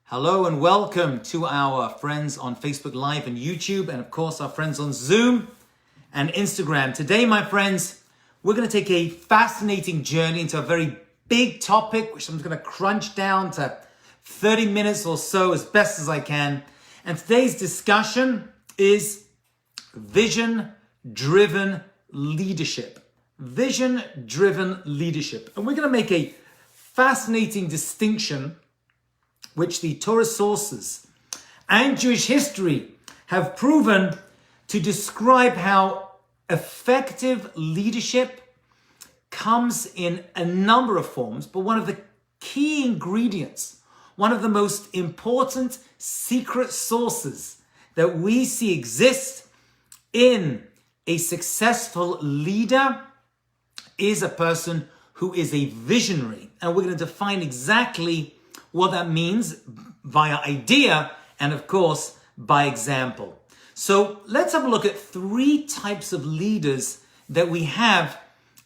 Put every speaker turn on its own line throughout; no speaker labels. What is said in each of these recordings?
Hello and welcome to our friends on Facebook Live and YouTube, and of course our friends on Zoom and Instagram. Today, my friends, we're going to take a fascinating journey into a very big topic, which I'm going to crunch down to 30 minutes or so as best as I can. And today's discussion is vision-driven leadership. Vision-driven leadership. And we're going to make a fascinating distinction which the Torah sources and Jewish history have proven to describe how effective leadership comes in a number of forms, but one of the key ingredients, one of the most important secret sources that we see exist in a successful leader is a person who is a visionary. And we're going to define exactly what that means via idea and, of course, by example. So let's have a look at three types of leaders that we have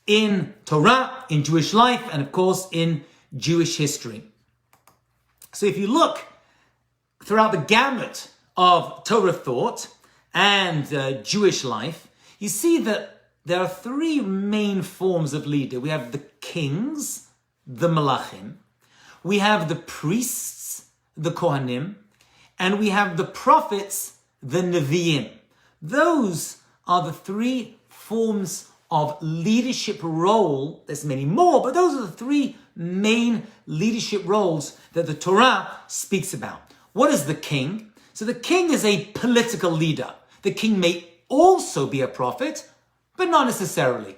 in Torah, in Jewish life, and, of course, in Jewish history. So if you look throughout the gamut of Torah thought and Jewish life, you see that there are three main forms of leader. We have the kings, the malachim. We have the priests, the Kohanim, and we have the prophets, the Nevi'im. Those are the three forms of leadership role. There's many more, but those are the three main leadership roles that the Torah speaks about. What is the king? So the king is a political leader. The king may also be a prophet, but not necessarily.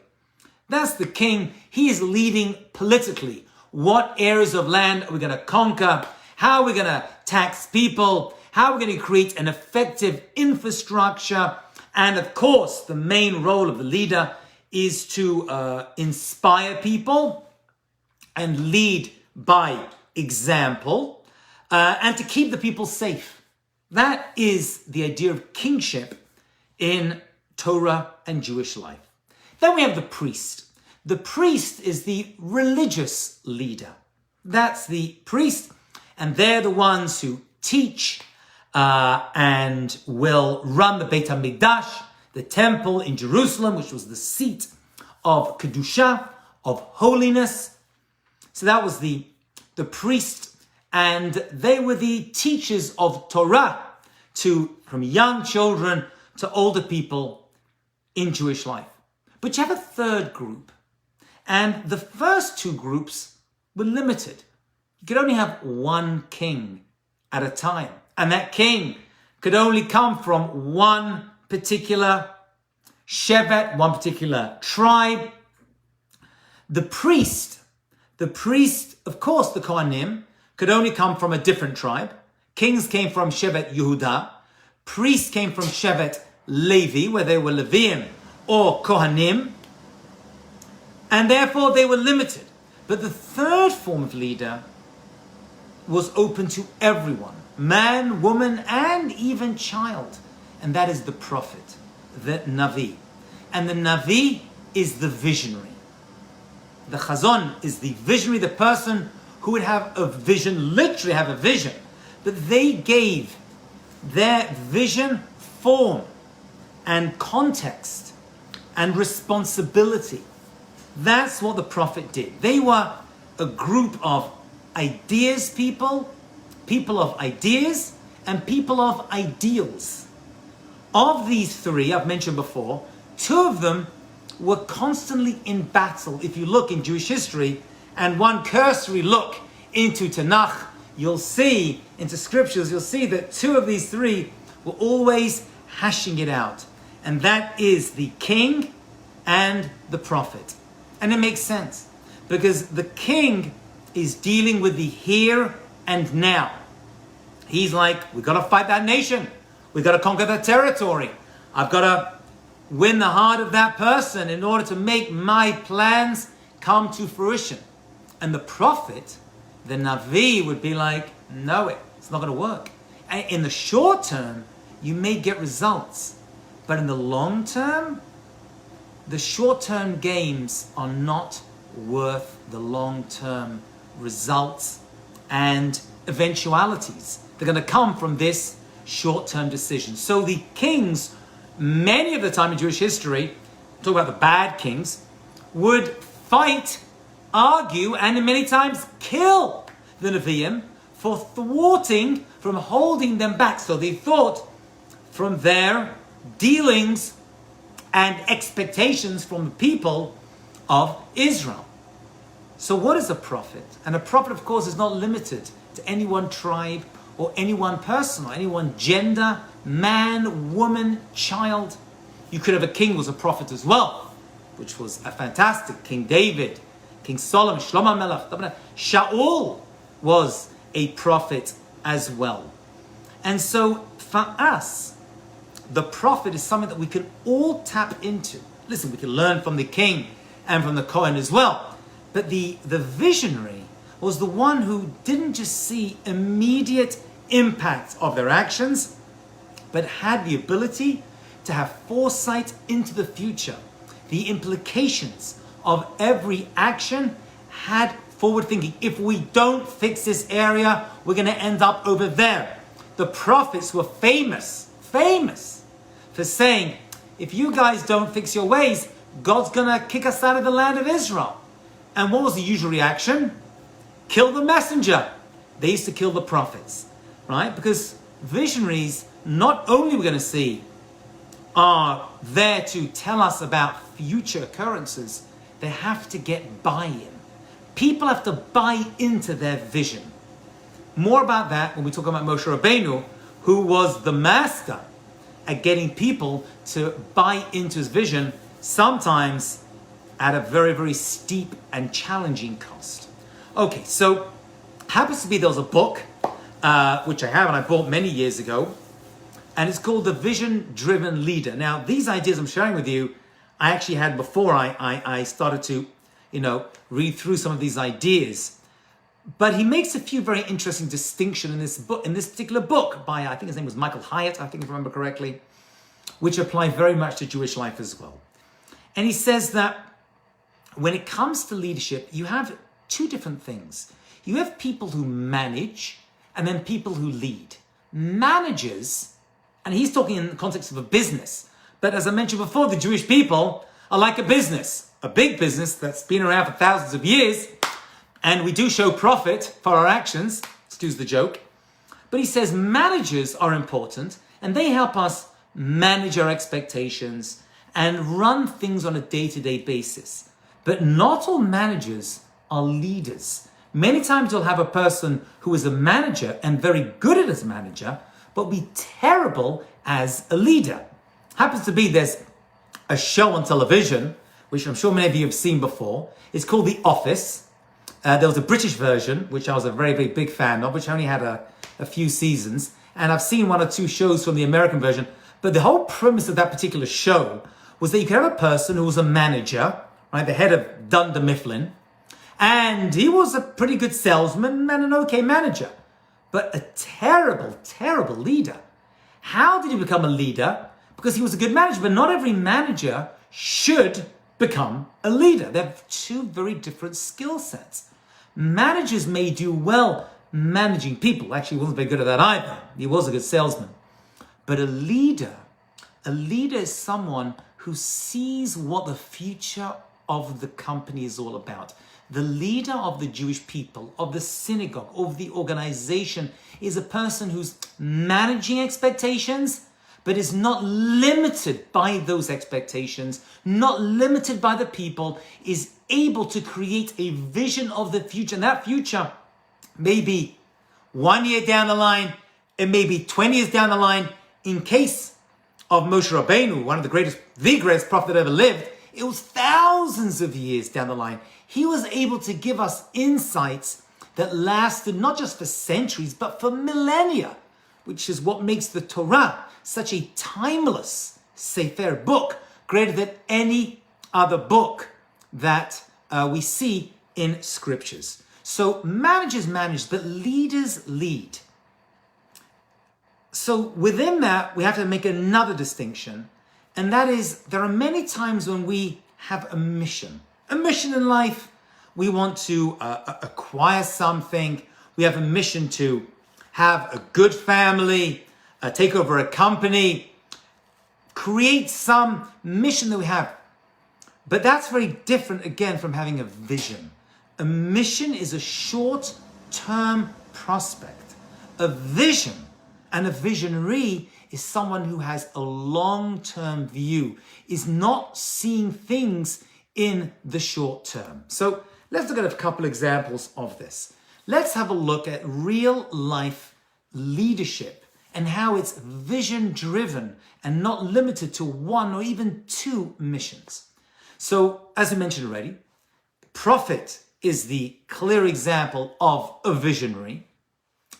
That's the king. He is leading politically. What areas of land are we going to conquer? How are we going to tax people? How are we going to create an effective infrastructure? And of course, the main role of the leader is to inspire people and lead by example and to keep the people safe. That is the idea of kingship in Torah and Jewish life. Then we have the priest. The priest is the religious leader. That's the priest, and they're the ones who teach and will run the Beit HaMikdash, the temple in Jerusalem, which was the seat of Kedusha, of holiness. So that was the priest, and they were the teachers of Torah from young children to older people in Jewish life. But you have a third group. And the first two groups were limited. You could only have one king at a time. And that king could only come from one particular shevet, one particular tribe. The priest, of course, the Kohanim, could only come from a different tribe. Kings came from shevet Yehuda. Priests came from shevet Levi, where they were Leviim or Kohanim. And therefore they were limited. But the third form of leader was open to everyone, man, woman, and even child. And that is the prophet, the Navi. And the Navi is the visionary. The Chazon is the visionary, the person who would have a vision, literally have a vision. But they gave their vision form and context and responsibility. That's what the prophet did. They were a group of ideas people of ideas, and people of ideals. Of these three, I've mentioned before, two of them were constantly in battle. If you look in Jewish history and one cursory look into Tanakh, you'll see, into scriptures, you'll see that two of these three were always hashing it out. And that is the king and the prophet. And it makes sense because the king is dealing with the here and now. He's like, we've got to fight that nation. We've got to conquer that territory. I've got to win the heart of that person in order to make my plans come to fruition. And the prophet, the Navi, would be like, no, it's not going to work. And in the short term, you may get results. But in the long term, the short-term gains are not worth the long-term results and eventualities that are going to come from this short-term decision. So the kings, many of the time in Jewish history, talk about the bad kings, would fight, argue, and many times kill the Nevi'im for thwarting, from holding them back. So they thought from their dealings and expectations from the people of Israel. So what is a prophet? And a prophet, of course, is not limited to any one tribe or any one person or any one gender, man, woman, child. You could have a king who was a prophet as well, which was a fantastic King David, King Solomon, Shlomo Melech, Shaul was a prophet as well. And so for us, the prophet is something that we can all tap into. Listen, we can learn from the king and from the Kohen as well. But the visionary was the one who didn't just see immediate impact of their actions, but had the ability to have foresight into the future. The implications of every action had forward thinking. If we don't fix this area, we're going to end up over there. The prophets were famous for saying, if you guys don't fix your ways, God's going to kick us out of the land of Israel. And what was the usual reaction? Kill the messenger. They used to kill the prophets, right? Because visionaries, not only we're going to see, are there to tell us about future occurrences, they have to get buy-in. People have to buy into their vision. More about that when we talk about Moshe Rabbeinu, who was the master at getting people to buy into his vision, sometimes at a very, very steep and challenging cost. Okay, so happens to be there was a book, which I have and I bought many years ago, and it's called The Vision-Driven Leader. Now, these ideas I'm sharing with you, I actually had before I started to, read through some of these ideas. But he makes a few very interesting distinctions in this book, in this particular book by, I think his name was Michael Hyatt, I think if I remember correctly, which apply very much to Jewish life as well. And he says that when it comes to leadership, you have two different things. You have people who manage and then people who lead. Managers, and he's talking in the context of a business, but as I mentioned before, the Jewish people are like a business, a big business that's been around for thousands of years. And we do show profit for our actions, excuse the joke. But he says managers are important and they help us manage our expectations and run things on a day-to-day basis. But not all managers are leaders. Many times you'll have a person who is a manager and very good at as a manager, but be terrible as a leader. Happens to be there's a show on television, which I'm sure many of you have seen before. It's called The Office. There was a British version, which I was a very, very big fan of, which only had a few seasons. And I've seen one or two shows from the American version. But the whole premise of that particular show was that you could have a person who was a manager, right, the head of Dunder Mifflin. And he was a pretty good salesman and an okay manager, but a terrible, terrible leader. How did he become a leader? Because he was a good manager, but not every manager should become a leader. They have two very different skill sets. Managers may do well managing people. Actually, he wasn't very good at that either. He was a good salesman. But a leader is someone who sees what the future of the company is all about. The leader of the Jewish people, of the synagogue, of the organization, is a person who's managing expectations, but is not limited by those expectations, not limited by the people, is able to create a vision of the future. And that future may be 1 year down the line, it may be 20 years down the line. In case of Moshe Rabbeinu, the greatest prophet that ever lived, it was thousands of years down the line. He was able to give us insights that lasted not just for centuries, but for millennia, which is what makes the Torah such a timeless Sefer book, greater than any other book that we see in scriptures. So managers manage, but leaders lead. So within that, we have to make another distinction, and that is there are many times when we have a mission in life. We want to acquire something. We have a mission to have a good family, take over a company, create some mission that we have. But that's very different, again, from having a vision. A mission is a short-term prospect. A vision and a visionary is someone who has a long-term view, is not seeing things in the short term. So let's look at a couple examples of this. Let's have a look at real life leadership and how it's vision driven and not limited to one or even two missions. So as we mentioned already, prophet is the clear example of a visionary.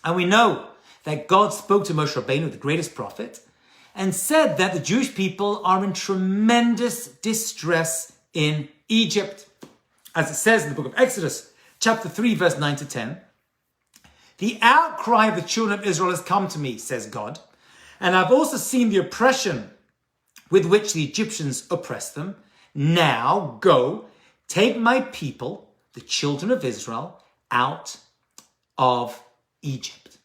And we know that God spoke to Moshe Rabbeinu, the greatest prophet, and said that the Jewish people are in tremendous distress in Egypt. As it says in the book of Exodus, chapter 3, verse 9 to 10, the outcry of the children of Israel has come to me, says God, and I've also seen the oppression with which the Egyptians oppress them. Now go, take my people, the children of Israel, out of Egypt.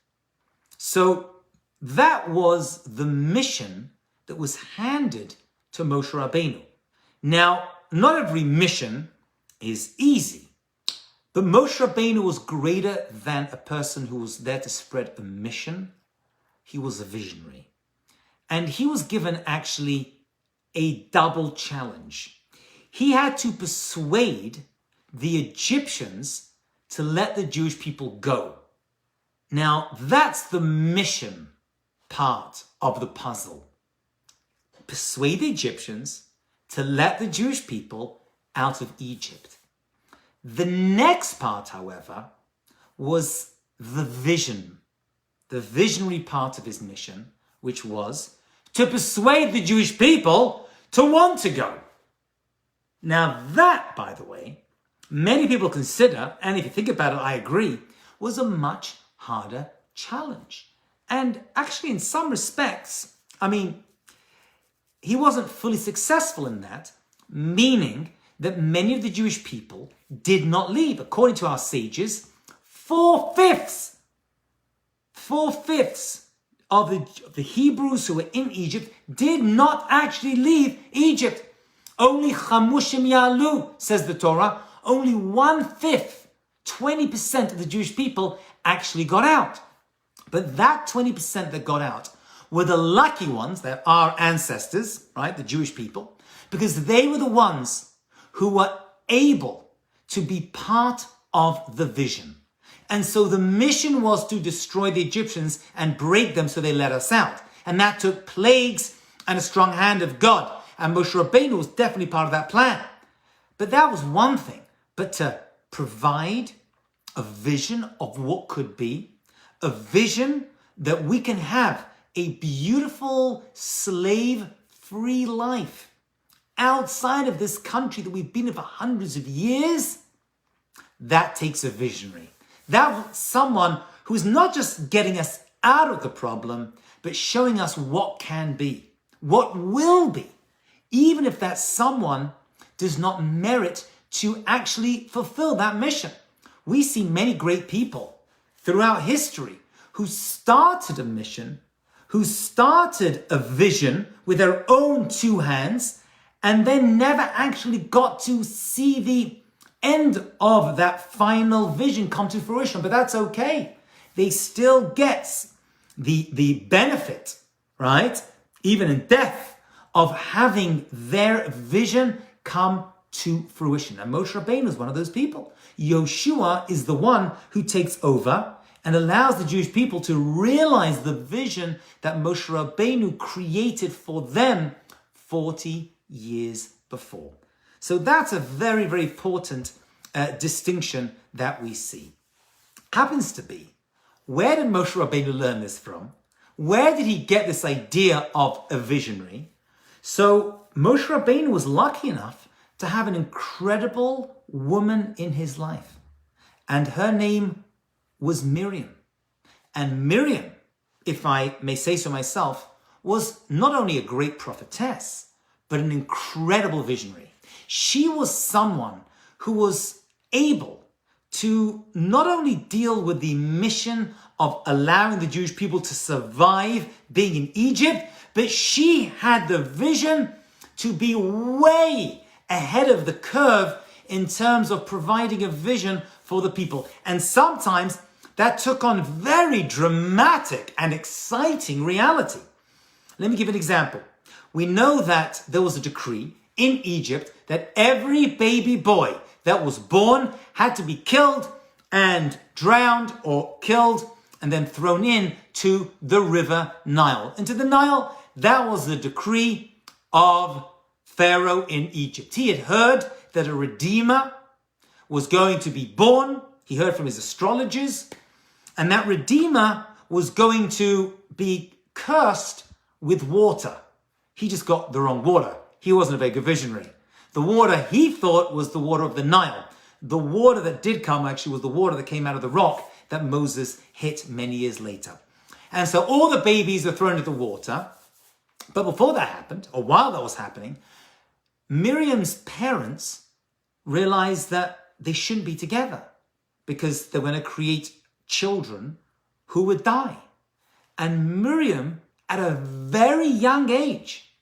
So that was the mission that was handed to Moshe Rabbeinu. Now, not every mission is easy, but Moshe Rabbeinu was greater than a person who was there to spread a mission. He was a visionary. And he was given actually a double challenge. He had to persuade the Egyptians to let the Jewish people go. Now, that's the mission part of the puzzle. Persuade the Egyptians to let the Jewish people out of Egypt. The next part, however, was the vision, the visionary part of his mission, which was to persuade the Jewish people to want to go. Now that, by the way, many people consider, and if you think about it, I agree, was a much harder challenge. And actually, in some respects, he wasn't fully successful in that, meaning that many of the Jewish people did not leave. According to our sages, 4/5 of the Hebrews who were in Egypt did not actually leave Egypt. Only chamushim yalu, says the Torah. Only 1/5, 20% of the Jewish people actually got out. But that 20% that got out were the lucky ones, they're our ancestors, right, the Jewish people, because they were the ones who were able to be part of the vision. And so the mission was to destroy the Egyptians and break them so they let us out. And that took plagues and a strong hand of God. And Moshe Rabbeinu was definitely part of that plan. But that was one thing. But to provide a vision of what could be, a vision that we can have a beautiful slave-free life outside of this country that we've been in for hundreds of years, that takes a visionary. That's someone who's not just getting us out of the problem, but showing us what can be, what will be, even if that someone does not merit to actually fulfill that mission. We see many great people throughout history who started a mission, who started a vision with their own two hands, and then never actually got to see the end of that final vision come to fruition. But that's okay. They still get the benefit, right? Even in death, of having their vision come to fruition. And Moshe Rabbeinu is one of those people. Yoshua is the one who takes over and allows the Jewish people to realize the vision that Moshe Rabbeinu created for them 40 years before. So that's a very, very important distinction that we see. Happens to be, where did Moshe Rabbeinu learn this from? Where did he get this idea of a visionary? So Moshe Rabbeinu was lucky enough to have an incredible woman in his life. And her name was Miriam. And Miriam, if I may say so myself, was not only a great prophetess, but an incredible visionary. She was someone who was able to not only deal with the mission of allowing the Jewish people to survive being in Egypt, but she had the vision to be way ahead of the curve in terms of providing a vision for the people. And sometimes that took on very dramatic and exciting reality. Let me give an example. We know that there was a decree in Egypt that every baby boy that was born had to be killed and drowned or killed and then thrown in to the river Nile. Into the Nile, that was the decree of Pharaoh in Egypt. He had heard that a redeemer was going to be born. He heard from his astrologers, and that redeemer was going to be cursed with water. He just got the wrong water. He wasn't a very good visionary. The water he thought was the water of the Nile. The water that did come actually was the water that came out of the rock that Moses hit many years later. And so all the babies were thrown into the water. But before that happened, or while that was happening, Miriam's parents realized that they shouldn't be together because they were going to create children who would die. And Miriam, at a very young age,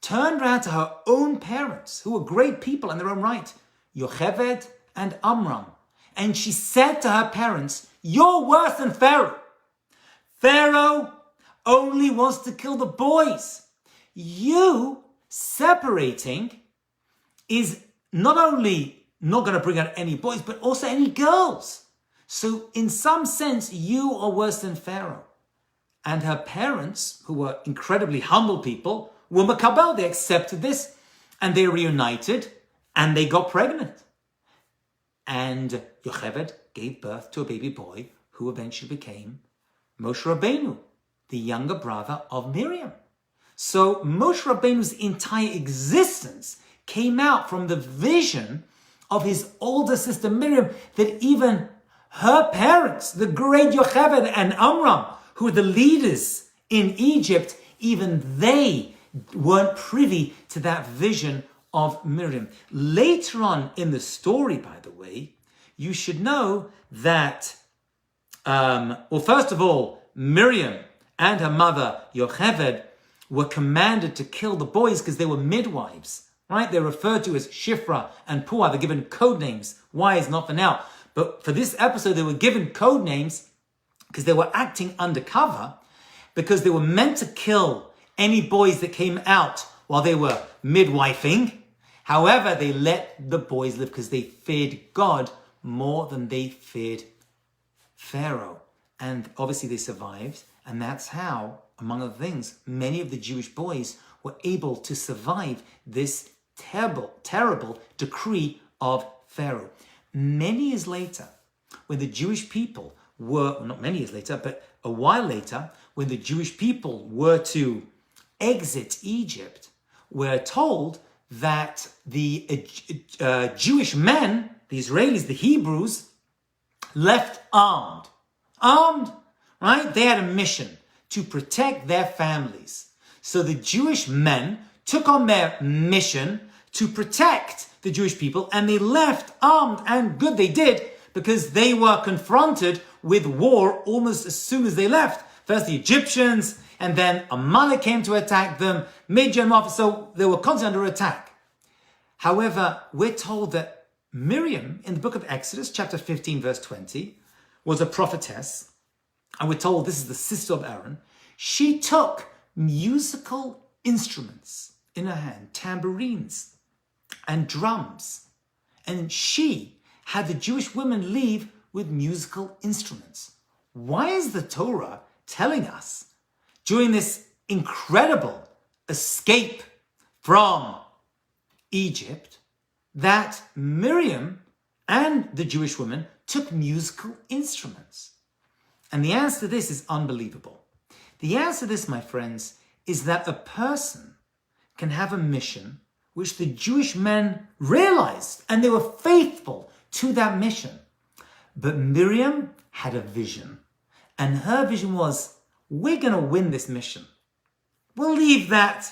turned around to her own parents, who were great people in their own right, Yocheved and Amram. And she said to her parents, "You're worse than Pharaoh. Pharaoh only wants to kill the boys. You separating is not only not going to bring out any boys, but also any girls. So in some sense, you are worse than Pharaoh." And her parents, who were incredibly humble people, were makabel. They accepted this and they reunited and they got pregnant. And Yocheved gave birth to a baby boy who eventually became Moshe Rabbeinu, the younger brother of Miriam. So Moshe Rabbeinu's entire existence came out from the vision of his older sister Miriam, that even her parents, the great Yocheved and Amram, who were the leaders in Egypt, even they weren't privy to that vision of Miriam. Later on in the story, by the way, you should know that, first of all, Miriam and her mother, Yocheved, were commanded to kill the boys because they were midwives, right? They're referred to as Shifra and Puah. They're given code names. Why is not for now. But for this episode, they were given code names because they were acting undercover, because they were meant to kill any boys that came out while they were midwifing. However, they let the boys live because they feared God more than they feared Pharaoh. And obviously they survived. And that's how, among other things, many of the Jewish boys were able to survive this terrible decree of Pharaoh. Many years later, when the Jewish people were, not many years later, but a while later, when the Jewish people were to exit Egypt, we're told that the Jewish men, the Israelis, the Hebrews, left armed. Armed, right? They had a mission to protect their families. So the Jewish men took on their mission to protect the Jewish people, and they left armed, and good they did, because they were confronted with war almost as soon as they left. First the Egyptians, and then Amalek came to attack them, Midian, so they were constantly under attack. However, we're told that Miriam, in the book of Exodus, chapter 15, verse 20, was a prophetess, and we're told this is the sister of Aaron. She took musical instruments in her hand, tambourines and drums, and she had the Jewish women leave with musical instruments. Why is the Torah telling us during this incredible escape from Egypt that Miriam and the Jewish women took musical instruments? And the answer to this is unbelievable. The answer to this, my friends, is that a person can have a mission which the Jewish men realized, and they were faithful to that mission. But Miriam had a vision, and her vision was, we're going to win this mission. We'll leave that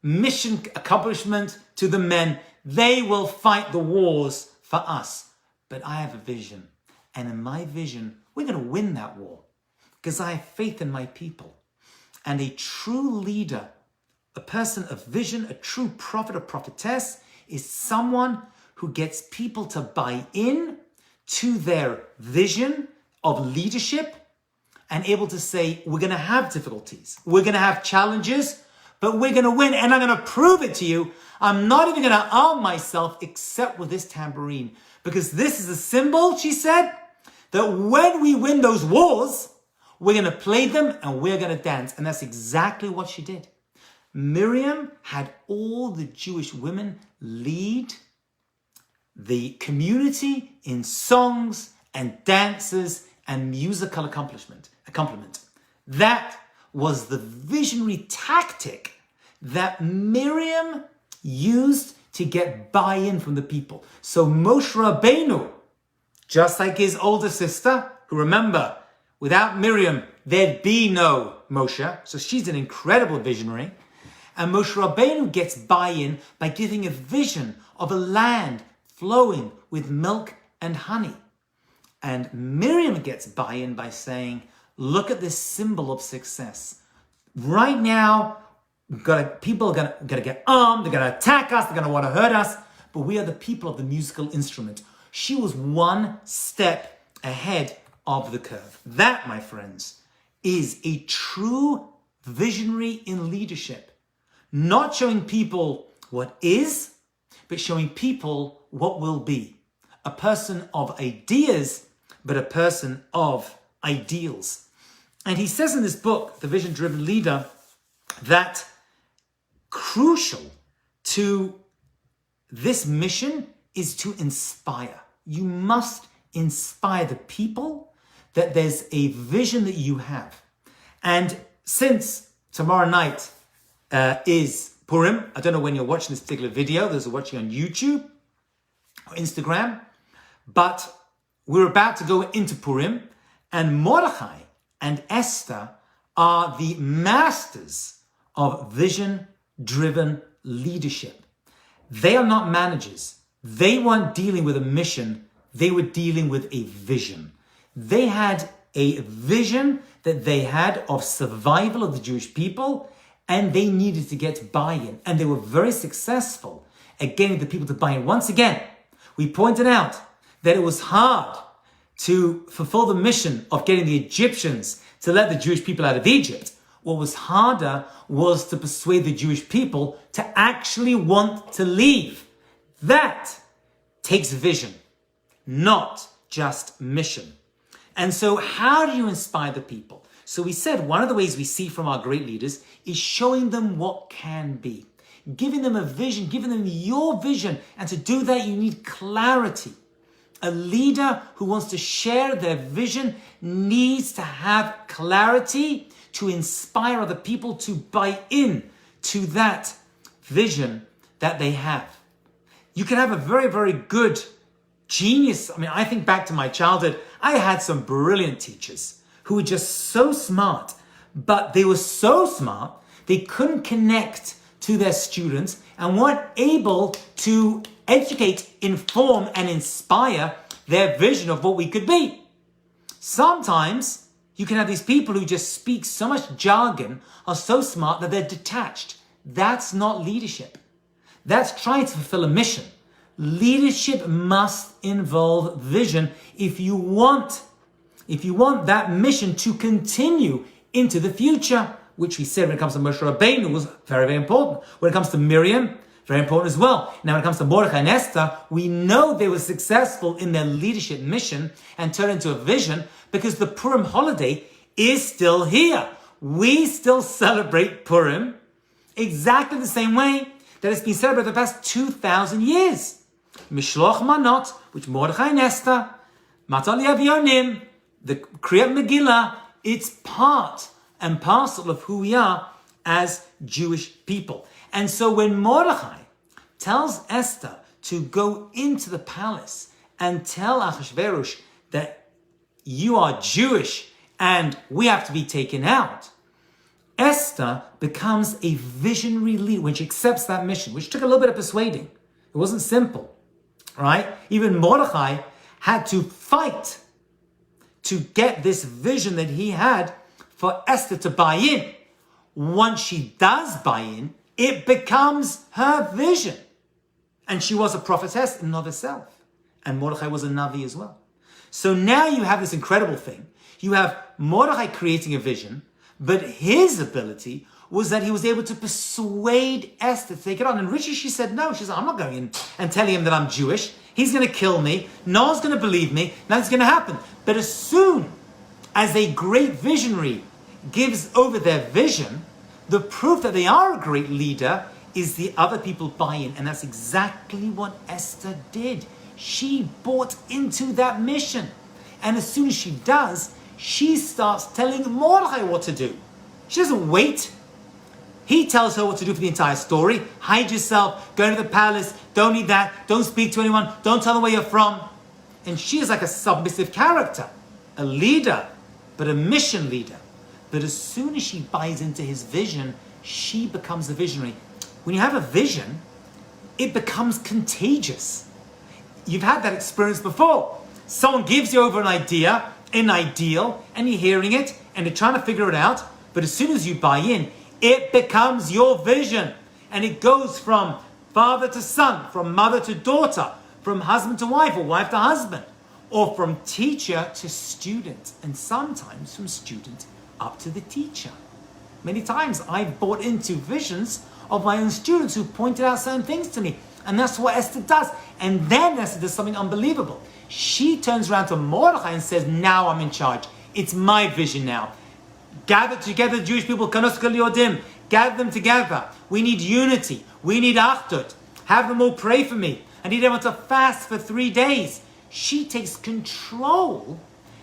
mission accomplishment to the men. They will fight the wars for us. but I have a vision. And in my vision, we're going to win that war because I have faith in my people. And a true leader, a person of vision, a true prophet or prophetess is someone who gets people to buy in to their vision of leadership and able to say, we're going to have difficulties, we're going to have challenges, but we're going to win. And I'm going to prove it to you. I'm not even going to arm myself except with this tambourine, because this is a symbol, she said, that when we win those wars, we're going to play them and we're going to dance. And that's exactly what she did. Miriam had all the Jewish women lead the community in songs and dances and musical accompaniment. That was the visionary tactic that Miriam used to get buy-in from the people. So Moshe Rabbeinu, just like his older sister, who remember, without Miriam, there'd be no Moshe. So she's an incredible visionary. And Moshe Rabbeinu gets buy-in by giving a vision of a land flowing with milk and honey. And Miriam gets buy-in by saying, look at this symbol of success. Right now, people are going to get armed, they're going to attack us, they're going to want to hurt us, but we are the people of the musical instrument. She was one step ahead of the curve. That, my friends, is a true visionary in leadership. Not showing people what is, but showing people what will be. A person of ideas, but a person of ideals. And he says in this book, The Vision Driven Leader, that crucial to this mission is to inspire. You must inspire the people that there's a vision that you have. And since tomorrow night is Purim, I don't know when you're watching this particular video, those are watching on YouTube or Instagram, but we're about to go into Purim, and Mordechai and Esther are the masters of vision-driven leadership. They are not managers. They weren't dealing with a mission. They were dealing with a vision. They had a vision that they had of survival of the Jewish people, and they needed to get buy-in. And they were very successful at getting the people to buy in. Once again, we pointed out that it was hard to fulfill the mission of getting the Egyptians to let the Jewish people out of Egypt. What was harder was to persuade the Jewish people to actually want to leave. That takes vision, not just mission. And so how do you inspire the people? So we said one of the ways we see from our great leaders is showing them what can be, giving them a vision, giving them your vision. And to do that, you need clarity. A leader who wants to share their vision needs to have clarity to inspire other people to buy in to that vision that they have. You can have a very, very good genius. I mean, I think back to my childhood. I had some brilliant teachers who were just so smart, but they were so smart, they couldn't connect to their students and weren't able to educate, inform, and inspire their vision of what we could be. Sometimes you can have these people who just speak so much jargon, are so smart that they're detached. That's not leadership. That's trying to fulfill a mission. Leadership must involve vision if you want that mission to continue into the future, which we said when it comes to Moshe Rabbeinu was very, very important. When it comes to Miriam, very important as well. Now, when it comes to Mordechai and Esther, we know they were successful in their leadership mission and turned into a vision because the Purim holiday is still here. We still celebrate Purim exactly the same way that it's been celebrated the past 2,000 years. Mishloach Manot, which Mordechai and Esther, Matal Yavyonim, the Kriyat Megillah, it's part and parcel of who we are as Jewish people. And so when Mordechai tells Esther to go into the palace and tell Achashverosh that you are Jewish and we have to be taken out, Esther becomes a visionary leader when she accepts that mission, which took a little bit of persuading. It wasn't simple, right? Even Mordechai had to fight to get this vision that he had for Esther to buy in. Once she does buy in, it becomes her vision. And she was a prophetess in and of herself. And Mordechai was a Navi as well. So now you have this incredible thing. You have Mordechai creating a vision, but his ability was that he was able to persuade Esther to take it on. And Richie, she said no. She said, I'm not going in and telling him that I'm Jewish. He's going to kill me. No one's going to believe me. Nothing's going to happen. But as soon as a great visionary gives over their vision, the proof that they are a great leader is the other people buy in. And that's exactly what Esther did. She bought into that mission. And as soon as she does, she starts telling Mordechai what to do. She doesn't wait. He tells her what to do for the entire story. Hide yourself, go to the palace, don't eat that, don't speak to anyone, don't tell them where you're from. And she is like a submissive character, a leader, but a mission leader. But as soon as she buys into his vision, she becomes the visionary. When you have a vision, it becomes contagious. You've had that experience before. Someone gives you over an idea, an ideal, and you're hearing it, and you're trying to figure it out. But as soon as you buy in, it becomes your vision. And it goes from father to son, from mother to daughter, from husband to wife, or wife to husband, or from teacher to student, and sometimes from student up to the teacher. Many times I've bought into visions of my own students who pointed out certain things to me. And that's what Esther does. And then Esther does something unbelievable. She turns around to Mordechai and says, now I'm in charge. It's my vision now. Gather together the Jewish people, Kanos Kol Yodim. Gather them together. We need unity. We need Achdut. Have them all pray for me. I need everyone to fast for 3 days. She takes control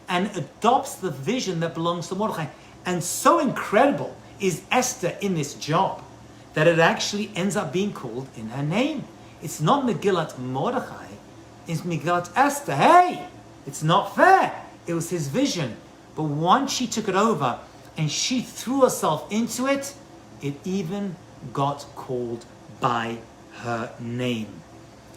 and adopts the vision that belongs to Mordechai. And so incredible is Esther in this job that it actually ends up being called in her name. It's not Megillat Mordechai, it's Megillat Esther. Hey, it's not fair. It was his vision. But once she took it over and she threw herself into it, it even got called by her name.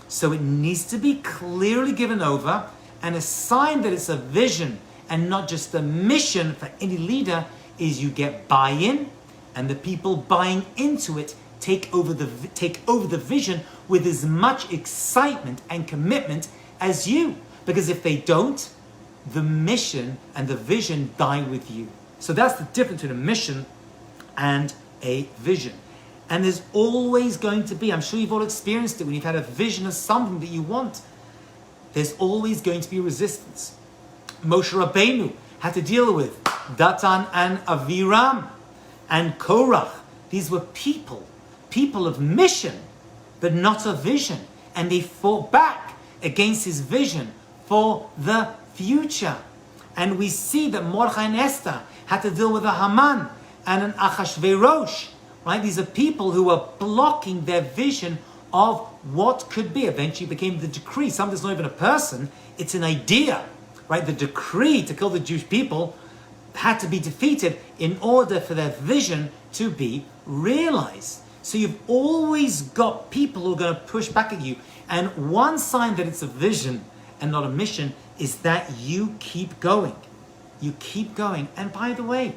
So it needs to be clearly given over, and a sign that it's a vision and not just a mission for any leader is you get buy-in, and the people buying into it take over the vision with as much excitement and commitment as you. Because if they don't, the mission and the vision die with you. So that's the difference between a mission and a vision. And there's always going to be, I'm sure you've all experienced it when you've had a vision of something that you want, there's always going to be resistance. Moshe Rabbeinu had to deal with Datan and Aviram and Korach. These were people of mission, but not of vision. And they fought back against his vision for the future. And we see that Mordechai and Esther had to deal with a Haman and an Achashverosh. Right? These are people who are blocking their vision of what could be. Eventually became the decree. Sometimes it's not even a person, it's an idea. Right? The decree to kill the Jewish people had to be defeated in order for their vision to be realized. So you've always got people who are going to push back at you. And one sign that it's a vision and not a mission is that you keep going. You keep going. And by the way,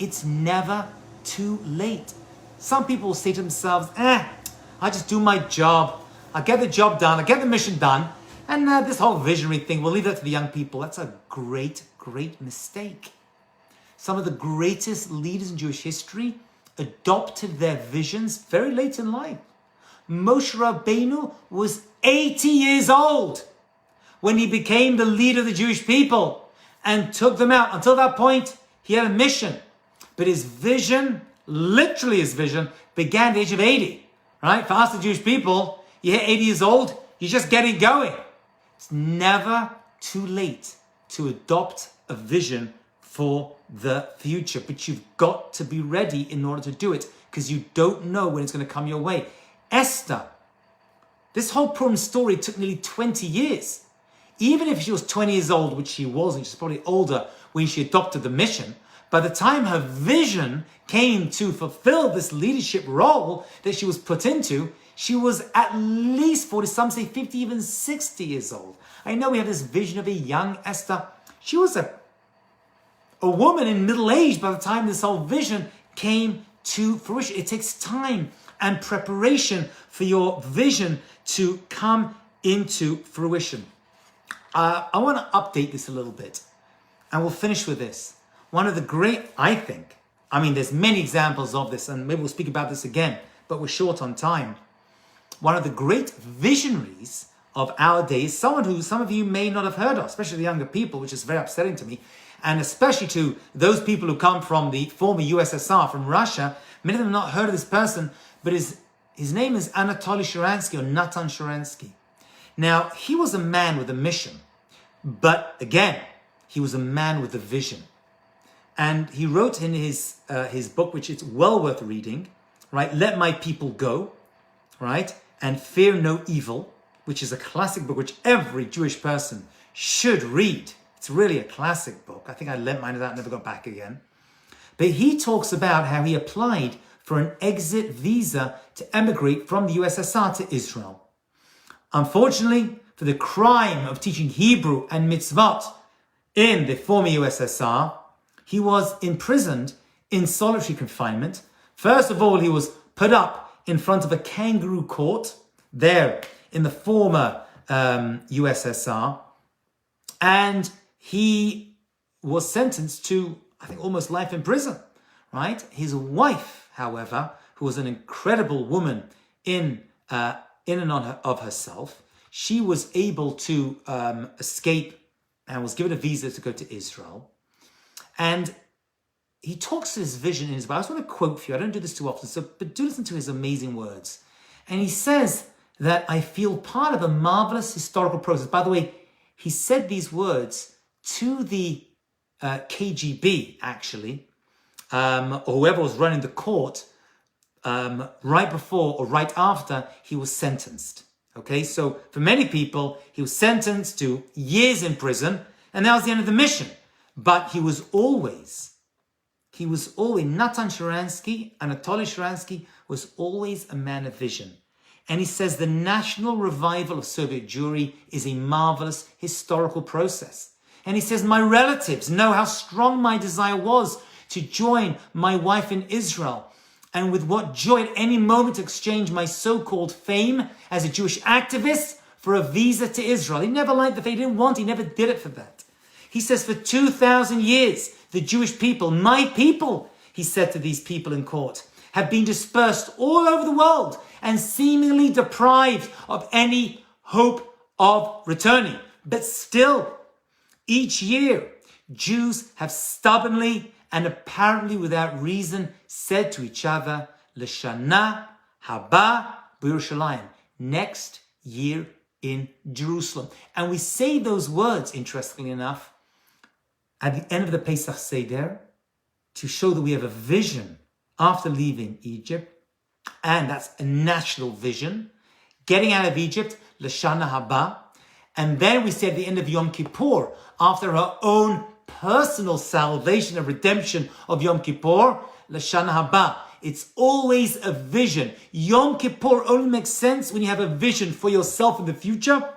it's never too late. Some people will say to themselves, I just do my job. I'll get the job done. I'll get the mission done. And this whole visionary thing, we'll leave that to the young people. That's a great, great mistake. Some of the greatest leaders in Jewish history adopted their visions very late in life. Moshe Rabbeinu was 80 years old when he became the leader of the Jewish people and took them out. Until that point, he had a mission. But his vision, literally his vision, began at the age of 80. Right? For us, the Jewish people, you hit 80 years old, you're just getting going. It's never too late to adopt a vision for the future. But you've got to be ready in order to do it, because you don't know when it's going to come your way. Esther, this whole Purim story took nearly 20 years. Even if she was 20 years old, which she wasn't, she's probably older when she adopted the mission, by the time her vision came to fulfill this leadership role that she was put into, She was at least 40, some say 50, even 60 years old. I know we have this vision of a young Esther. She was a woman in middle age by the time this whole vision came to fruition. It takes time and preparation for your vision to come into fruition. I want to update this a little bit, and we'll finish with this. One of the great, I think, there's many examples of this, and maybe we'll speak about this again, but we're short on time. One of the great visionaries of our days, someone who some of you may not have heard of, especially the younger people, which is very upsetting to me, and especially to those people who come from the former USSR, from Russia. Many of them have not heard of this person, but his name is Anatoly Sharansky, or Natan Sharansky. Now, he was a man with a mission, but again, he was a man with a vision. And he wrote in his book, which is well worth reading, right? Let My People Go, right? And Fear No Evil, which is a classic book which every Jewish person should read. It's really a classic book. I think I lent mine out, never got back again. But he talks about how he applied for an exit visa to emigrate from the USSR to Israel. Unfortunately, for the crime of teaching Hebrew and mitzvot in the former USSR, he was imprisoned in solitary confinement. First of all, he was put up in front of a kangaroo court there in the former USSR, and he was sentenced to, I think, almost life in prison, right? His wife, however, who was an incredible woman in and of herself, she was able to escape and was given a visa to go to Israel. And he talks to his vision in his Bible. I just want to quote for you. I don't do this too often, but do listen to his amazing words. And he says that I feel part of a marvelous historical process. By the way, he said these words to the KGB, actually, or whoever was running the court, right before or right after he was sentenced. Okay, so for many people, he was sentenced to years in prison, and that was the end of the mission. But he was always, Natan Sharansky, Anatoly Sharansky, was always a man of vision. And he says the national revival of Soviet Jewry is a marvelous historical process. And he says, my relatives know how strong my desire was to join my wife in Israel, and with what joy at any moment to exchange my so-called fame as a Jewish activist for a visa to Israel. He never liked the faith, he didn't want, he never did it for that. He says, for 2,000 years, the Jewish people, my people, he said to these people in court, have been dispersed all over the world and seemingly deprived of any hope of returning. But still, each year, Jews have stubbornly and apparently without reason said to each other, L'shana haba b'Yerushalayim, next year in Jerusalem. And we say those words, interestingly enough, at the end of the Pesach Seder, to show that we have a vision after leaving Egypt, and that's a national vision, getting out of Egypt, L'shana haba, and then we say at the end of Yom Kippur, after our own personal salvation and redemption of Yom Kippur, L'shana haba. It's always a vision. Yom Kippur only makes sense when you have a vision for yourself in the future,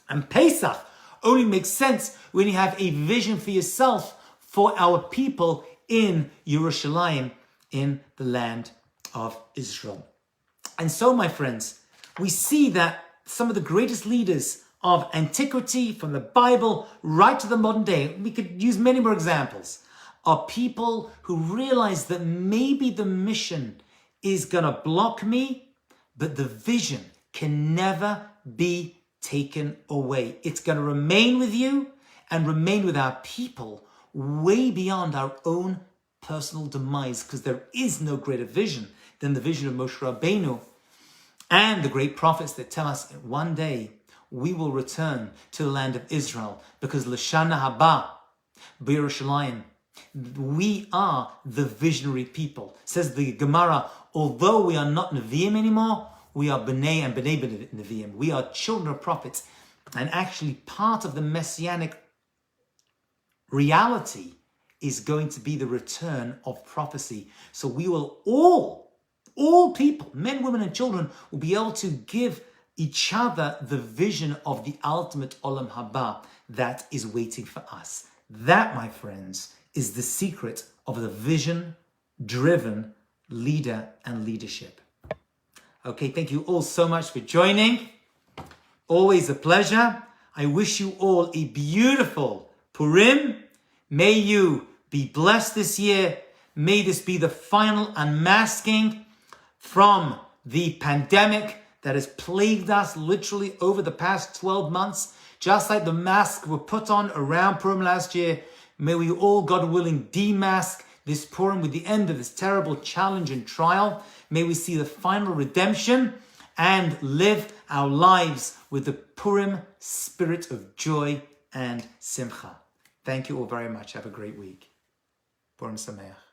and Pesach only makes sense when you have a vision for yourself for our people in Yerushalayim, in the land of Israel. And so, my friends, we see that some of the greatest leaders of antiquity, from the Bible right to the modern day, we could use many more examples, are people who realize that maybe the mission is going to block me, but the vision can never be taken away. It's going to remain with you and remain with our people way beyond our own personal demise, because there is no greater vision than the vision of Moshe Rabbeinu and the great prophets that tell us that one day we will return to the land of Israel, because L'shana haba b'Yerushalayim, we are the visionary people. Says the Gemara, although we are not Nevi'im anymore, we are B'nai and B'nai Nevi'im. We are children of prophets. And actually part of the messianic reality is going to be the return of prophecy. So we will all all people, men, women, and children, will be able to give each other the vision of the ultimate Olam Haba that is waiting for us. That, my friends, is the secret of the vision-driven leader and leadership. Okay, thank you all so much for joining. Always a pleasure. I wish you all a beautiful Purim. May you be blessed this year. May this be the final unmasking from the pandemic that has plagued us literally over the past 12 months. Just like the masks were put on around Purim last year, may we all, God willing, demask this Purim with the end of this terrible challenge and trial. May we see the final redemption and live our lives with the Purim spirit of joy and simcha. Thank you all very much. Have a great week. Purim Sameach.